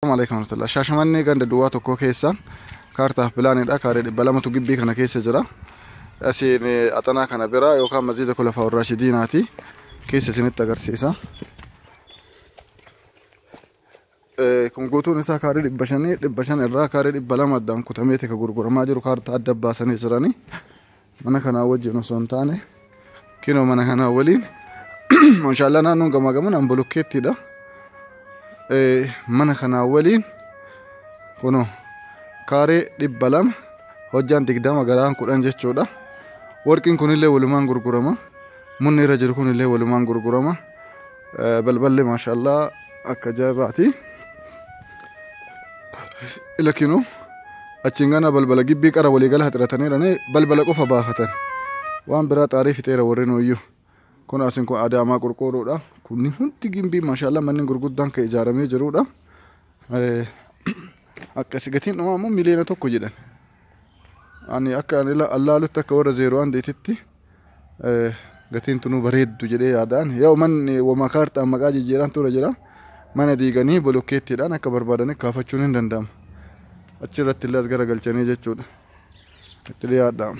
Assalamualaikum warahmatullahi. Shaashamannee ganda duwwaa tokko keessa kaartaaf pilaanidha. Kaaree 200 gibbii kana keessa jira. Asiin axanaa kana bira yookaan masjiida Khulafaa Raashidiinaati. Keessa isinitti agarsiisa. Kun guutuun isaa kaaree 500 irraa kaaree 200 addaan kutamee tika gurguramaa jiru kaartaa adda baasanii jirani. Mana kanaa wajjin osoo hin taane kinoo mana kanaa waliin maashaallah naannoon gamaa gamaan bolokkeettiidha. Mana kanaa waliin kuno kaaree 200 hojjaan 20 garaan 10 jechuudha. Warqiin kunillee walumaan gurgurama. Munni irra jiru kunillee walumaan gurgurama. Balballi maashaallah akka jaabaati. Ilakinu achiin gana balbala gibbii qara walii gala haxiratanii balbala qofa baafatan. Waan biraa xaarii fixeera warreen hoyyuu. Kun asin kun Adaamaa qorqoorroodha. Kunni hundi gimbii maashaallah manni gurguddaan kan ijaaramee jirudha. Akkasi gatiin dhumaa immoo miliyoona 1 jedhan. Ani akka allaalutti akka warra 01 deetitti gatiin tunuu bareeddu jedhee yaadaan. Yoo manni wama kaartaan maqaa jijjiiraan tura jira. Mana diiganii bolokkeettiidhaan akka barbaadanii kaafachuun hin danda'amu. Achirratti illee as garagalchanii jechuudha. Itti yaaddamu.